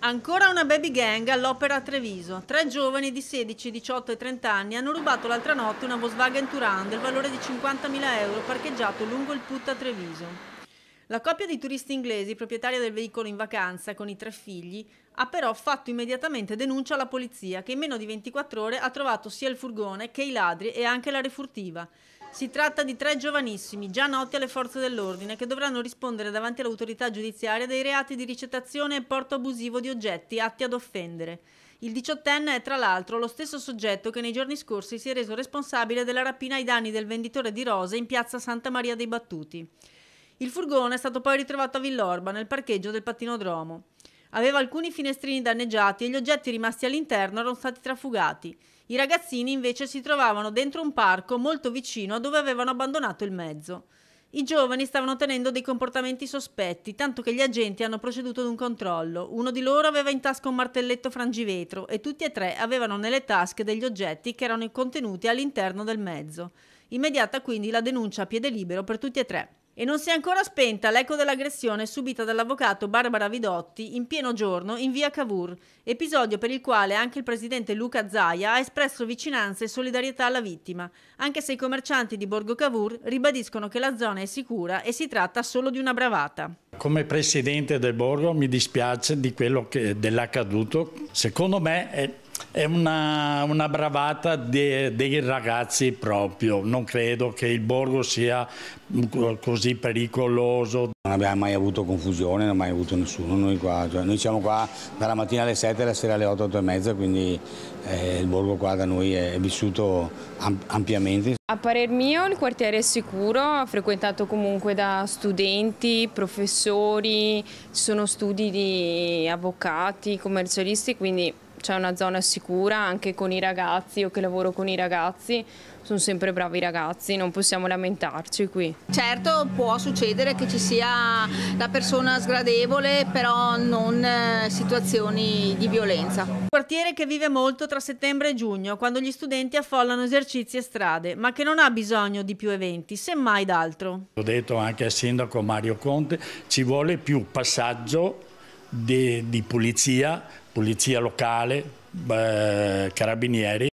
Ancora una baby gang all'opera a Treviso. 3 giovani di 16, 18 e 30 anni hanno rubato l'altra notte una Volkswagen Touran del valore di 50.000 euro parcheggiato lungo il Put a Treviso. La coppia di turisti inglesi, proprietaria del veicolo in vacanza con i 3 figli, ha però fatto immediatamente denuncia alla polizia, che in meno di 24 ore ha trovato sia il furgone che i ladri e anche la refurtiva. Si tratta di 3 giovanissimi, già noti alle forze dell'ordine, che dovranno rispondere davanti all'autorità giudiziaria dei reati di ricettazione e porto abusivo di oggetti atti ad offendere. Il 18enne è tra l'altro lo stesso soggetto che nei giorni scorsi si è reso responsabile della rapina ai danni del venditore di rose in piazza Santa Maria dei Battuti. Il furgone è stato poi ritrovato a Villorba, nel parcheggio del Pattinodromo. Aveva alcuni finestrini danneggiati e gli oggetti rimasti all'interno erano stati trafugati. I ragazzini invece si trovavano dentro un parco molto vicino a dove avevano abbandonato il mezzo. I giovani stavano tenendo dei comportamenti sospetti, tanto che gli agenti hanno proceduto ad un controllo. Uno di loro aveva in tasca un martelletto frangivetro e tutti e 3 avevano nelle tasche degli oggetti che erano contenuti all'interno del mezzo. Immediata quindi la denuncia a piede libero per tutti e 3. E non si è ancora spenta l'eco dell'aggressione subita dall'avvocato Barbara Vidotti in pieno giorno in via Cavour, episodio per il quale anche il presidente Luca Zaia ha espresso vicinanza e solidarietà alla vittima, anche se i commercianti di Borgo Cavour ribadiscono che la zona è sicura e si tratta solo di una bravata. Come presidente del Borgo mi dispiace dell'accaduto. Secondo me è una bravata dei ragazzi proprio. Non credo che il Borgo sia così pericoloso. Non abbiamo mai avuto confusione, non abbiamo mai avuto nessuno noi qua. Noi siamo qua dalla mattina alle 7 e la sera alle 8, 8 e mezza, quindi il Borgo qua da noi è vissuto ampiamente. A parer mio il quartiere è sicuro, frequentato comunque da studenti, professori, ci sono studi di avvocati, commercialisti, quindi c'è una zona sicura anche con i ragazzi. Io che lavoro con i ragazzi, sono sempre bravi ragazzi, non possiamo lamentarci qui. Certo può succedere che ci sia la persona sgradevole, però non situazioni di violenza. Quartiere che vive molto tra settembre e giugno, quando gli studenti affollano esercizi e strade, ma che non ha bisogno di più eventi, semmai d'altro. Ho detto anche al sindaco Mario Conte, ci vuole più passaggio di polizia locale, carabinieri.